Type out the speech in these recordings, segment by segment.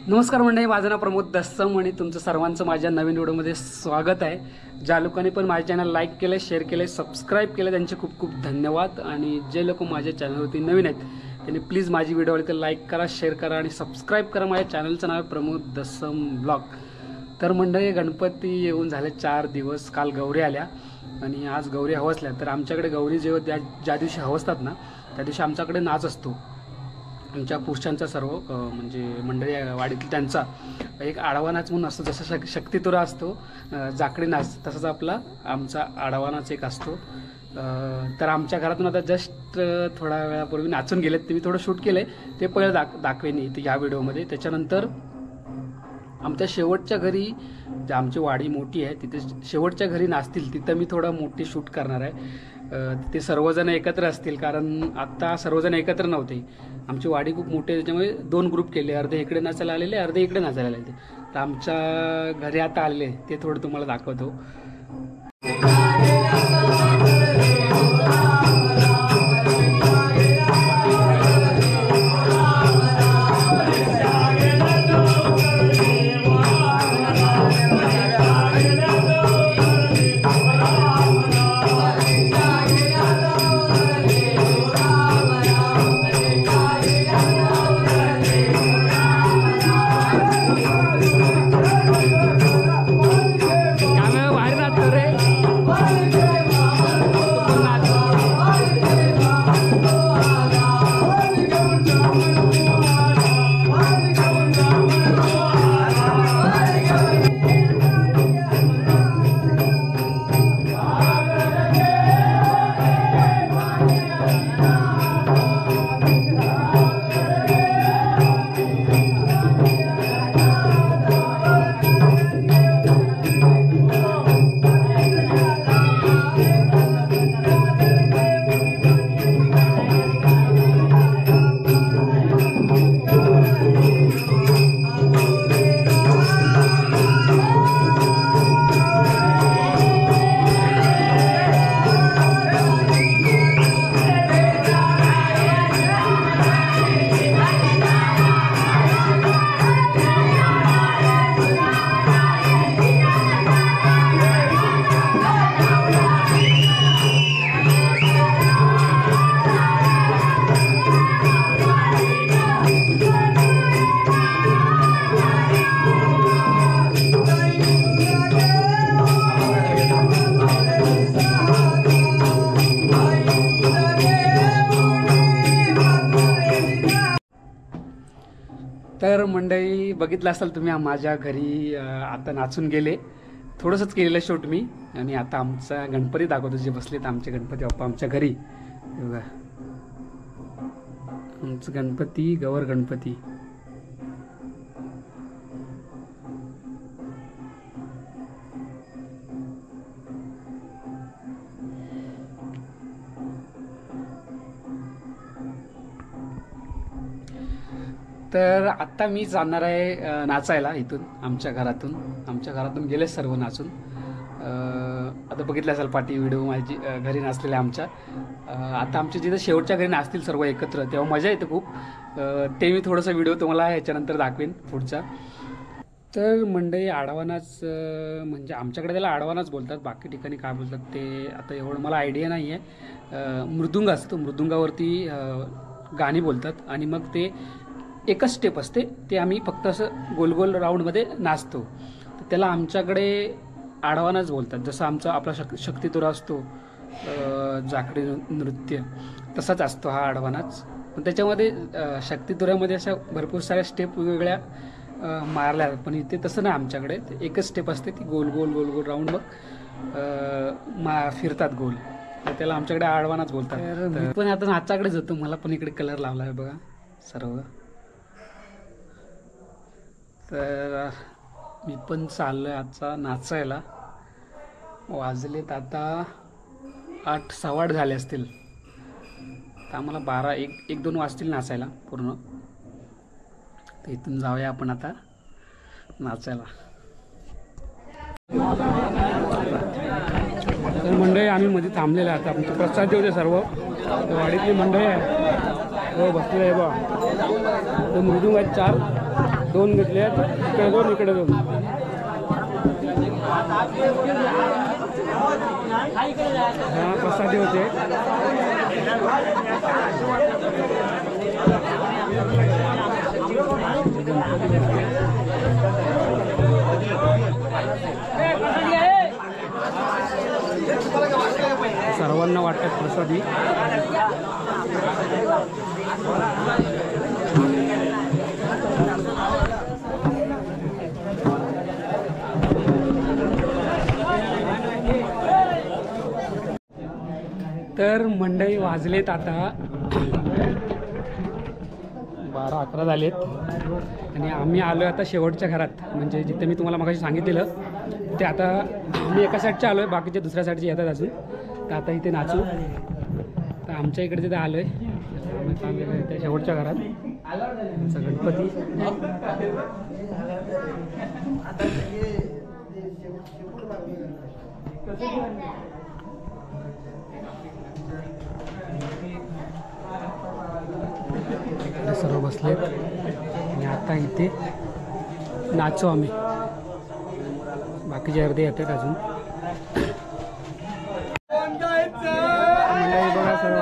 नमस्कार मंडळी, माझं नाव प्रमोद दस्सम आणि तुमचं सर्वांचं माझ्या नवीन व्हिडिओमध्ये स्वागत आहे. ज्या लोकांनी पण माझ्या चॅनल लाईक केलं, शेअर केलं, सबस्क्राईब केलं त्यांचे खूप खूप धन्यवाद. आणि जे लोक माझ्या चॅनलवरती नवीन आहेत त्यांनी प्लीज माझी व्हिडिओ आवडली तर लाईक करा, शेअर करा आणि सबस्क्राईब करा. माझ्या चॅनलचं नाव आहे प्रमोद दस्सम ब्लॉग. तर मंडळी, गणपती येऊन झाले 4 दिवस. काल गौरी आल्या आणि आज गौरी हवसल्या. तर आमच्याकडे गौरी जेव्हा ज्या दिवशी हवसतात ना त्या दिवशी आमच्याकडे नाच असतो. आमच्या पुरुषांचा सर्व म्हणजे मंडळी वाडीतील त्यांचा एक आडवा नाच म्हणून असतो. जसं शक्तितुरा असतो जाकडी नाच, तसंच आमचा आडवा नाच एक असतो. तर आमच्या घरातून आता जस्ट थोड्या वेळापूर्वी नाचून गेलेत. ते मी थोडं शूट केलं आहे, ते पहिलं दाखवेन इथे या व्हिडिओमध्ये. त्याच्यानंतर आमच्या शेवटच्या घरी, जे आमची वाडी मोठी आहे तिथे शेवटच्या घरी नाचतील, तिथं मी थोडं मोठी शूट करणार आहे. तिथे सर्वजण एकत्र असतील, कारण आत्ता सर्वजण एकत्र नव्हते. आमची वाडी खूप मोठी आहे, त्याच्यामुळे 2 ग्रुप केले. अर्धे इकडे नाचायला आलेले, अर्धे इकडे नाचायला आलेले. तर आमच्या घरी आता आलेले ते थोडं तुम्हाला दाखवतो. तर मंडळी, बघितलं असाल तुम्ही माझ्या घरी आता नाचून गेले. थोडंसंच केलेलं शूट मी. आणि आता आमचा गणपती दाखवतो, जे बसलेत आमचे गणपती बाप्पा आमच्या घरी. बघा, आमचं गणपती, गौर गणपती. तर आत्ता मी जाणार आहे नाचायला इथून, आमच्या घरातून गेले सर्व नाचून. आता बघितलं असाल पाठी व्हिडिओ माझी घरी नाचलेल्या आमच्या. आता आमच्या जिथं शेवटच्या घरी नाचतील सर्व एकत्र, तेव्हा मजा येते खूप. ते मी थोडंसं व्हिडिओ तुम्हाला ह्याच्यानंतर दाखवेन पुढचा. तर मंडळी, आडवा नाच म्हणजे आमच्याकडे त्याला आडवा नाच बोलतात, बाकी ठिकाणी काय बोलतात ते आता एवढं मला आयडिया नाही आहे. मृदुंग असतो, मृदुंगावरती गाणी बोलतात आणि मग ते एकच स्टेप असते, ते आम्ही फक्त असं गोल गोल राऊंडमध्ये नाचतो. तर त्याला आमच्याकडे आडवा नाच बोलतात. जसं आपला शक्तितुरा असतो जाकडी नृत्य, तसाच असतो हा आडवा नाच. पण त्याच्यामध्ये शक्तितुऱ्यामध्ये अशा भरपूर साऱ्या स्टेप वेगवेगळ्या मारल्या, पण इथे तसं नाही. आमच्याकडे एकच स्टेप असते, ती गोल गोल गोल गोल राऊंड मग फिरतात गोल. तर त्याला आमच्याकडे आडवा नाच बोलतात. मी पण आता नाचाकडेच होतो, मला पण इकडे कलर लावला आहे बघा सर्व. तर मी पण चाललो आहे आजचा नाचायला. वाजलेत आता 8, 8:15 झाले असतील. तर आम्हाला 12, 1, 2 वाजतील नाचायला पूर्ण. तर इथून जाऊया आपण आता नाचायला. तर मंडळी आम्ही मध्ये थांबलेले आता आमचे प्रसाद होते सर्व वाडीतली मंडळी आहे हो बसले आहे बा. तर मृदुंग आहेत 4 2 घेतले आहेत, इकडे 2 इकडे 2. हा प्रसादी होते. सर्वांना वाटतात प्रसादी. तर मंडळी वाजलेत आता 12-11 झालेत आणि आम्ही आलो आहे आता शेवटच्या घरात. म्हणजे जिथे मी तुम्हाला मगाशी सांगितलेलं ते आता आम्ही एका साईडच्या आलो आहे, बाकीचे दुसऱ्या साईडचे येतात अजून. तर आता इथे नाचू. तर आमच्या इकडे तिथे आलो आहे आम्ही त्या शेवटच्या घरात. गणपती सर्व बसलेत आणि आता इथे नाचू आम्ही. बाकीचे अर्धे येतात अजून. बघा सर्व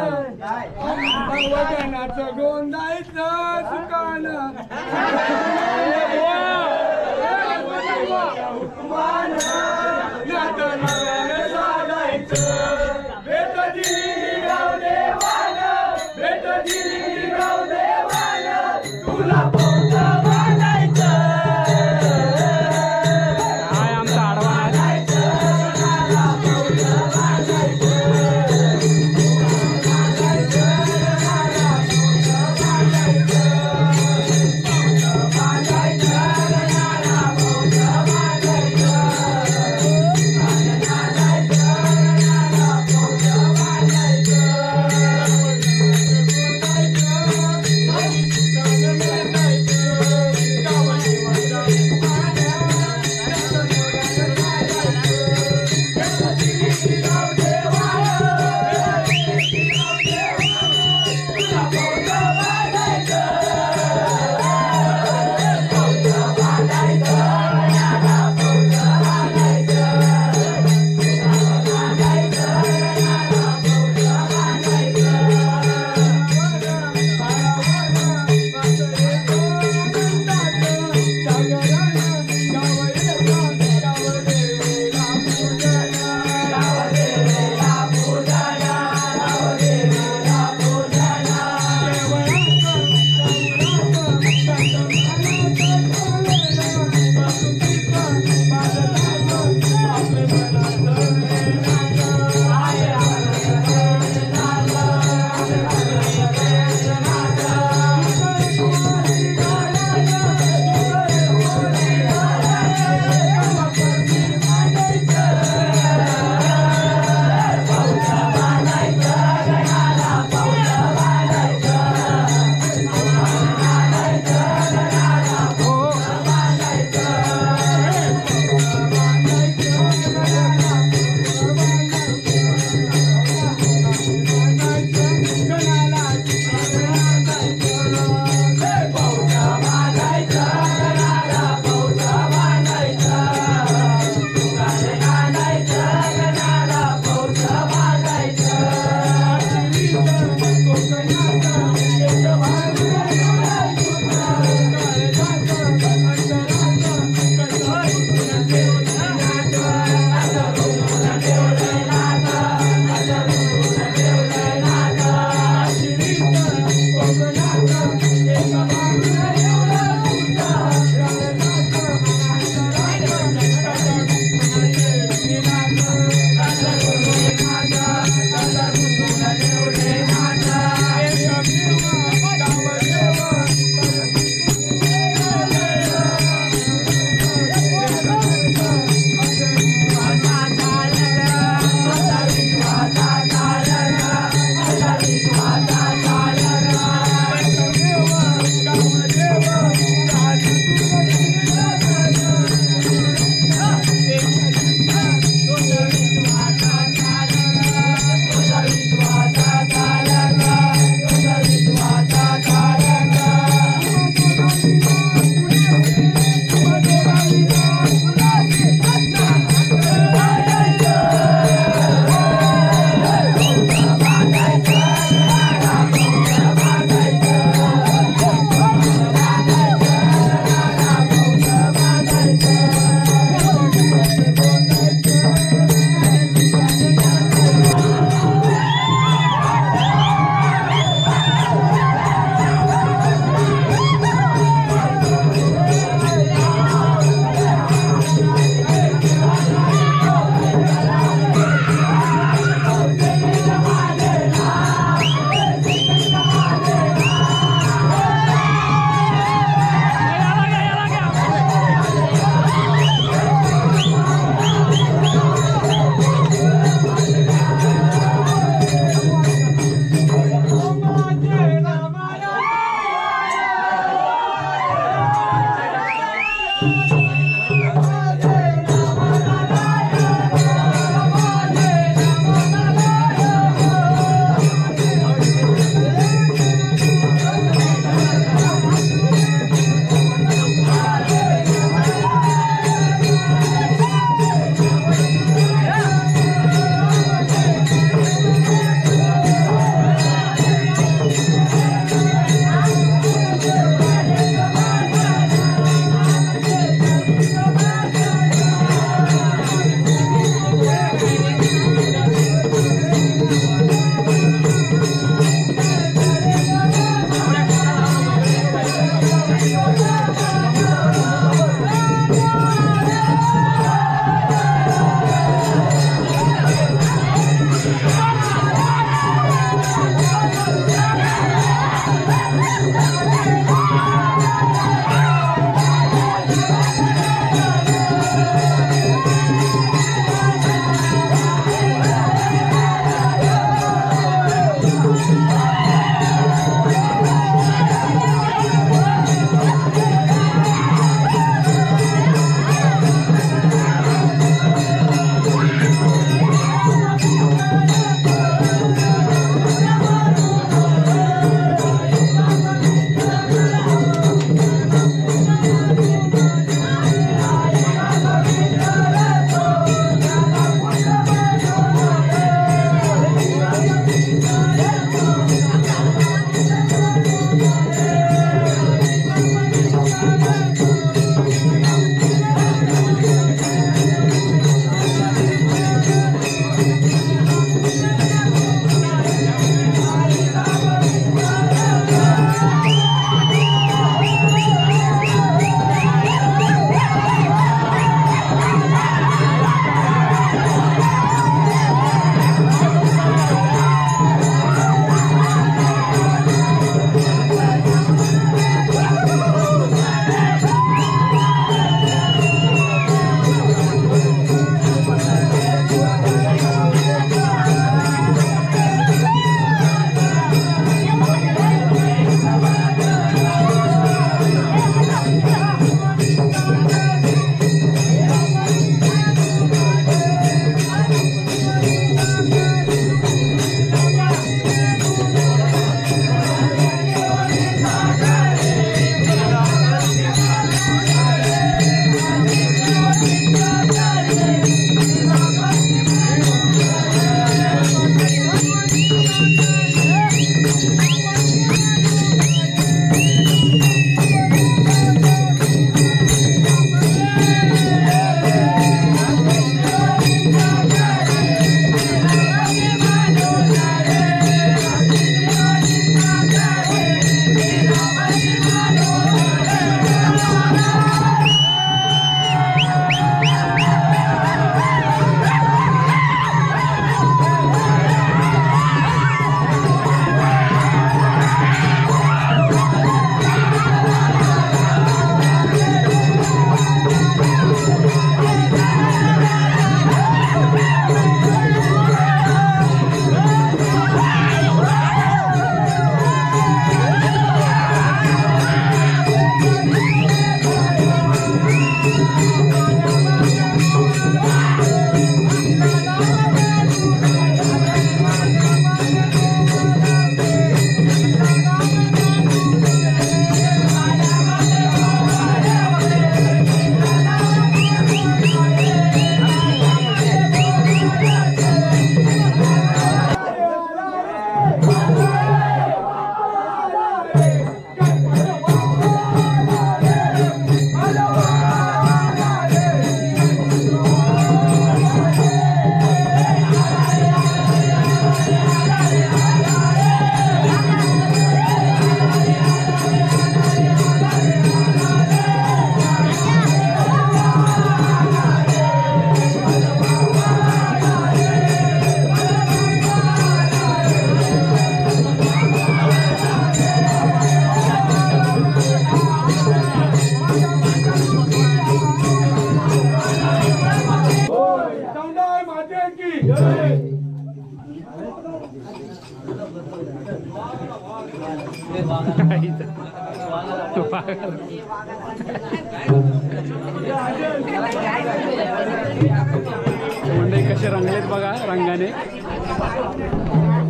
मंडळी कसे रंगलेत बघा रंगाने.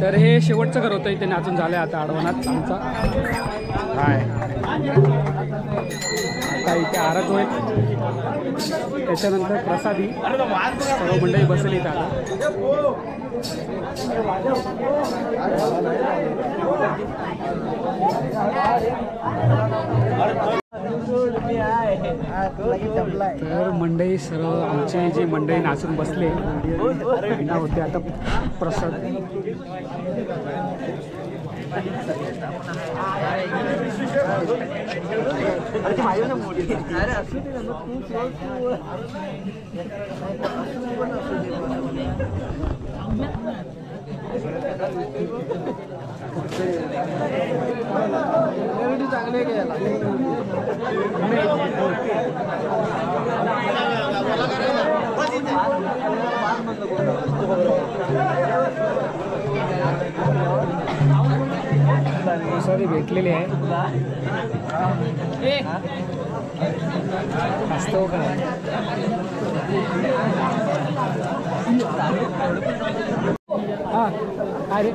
तर हे शेवटचं घर होतं इथे नाचून झालं आता आडवणात आमचा काय आता इथे आरत होईल. त्याच्यानंतर प्रसादी सर्व मंडळी बसली इथं आता. तर मंडळी सर्व आमचे जे मंडळी नाचून बसले त्यांना होते आता प्रसाद. चांगले गेला सॉरी भेटलेली आहे असतो का. हां अरे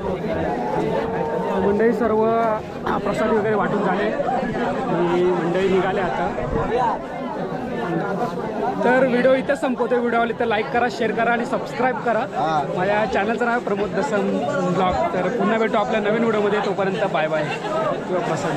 मंडळी सर्व प्रसाद वगैरे वाटून झाले आणि मंडळी निघाले आता. तर व्हिडिओ इथं संपवतो. व्हिडिओ आवडली तर लाईक करा, शेअर करा आणि सबस्क्राईब करा. माझ्या चॅनलचं नाव प्रमोद दसम ब्लॉग. तर पुन्हा भेटू आपल्या नवीन व्हिडिओमध्ये. तोपर्यंत बाय बाय किंवा प्रसाद.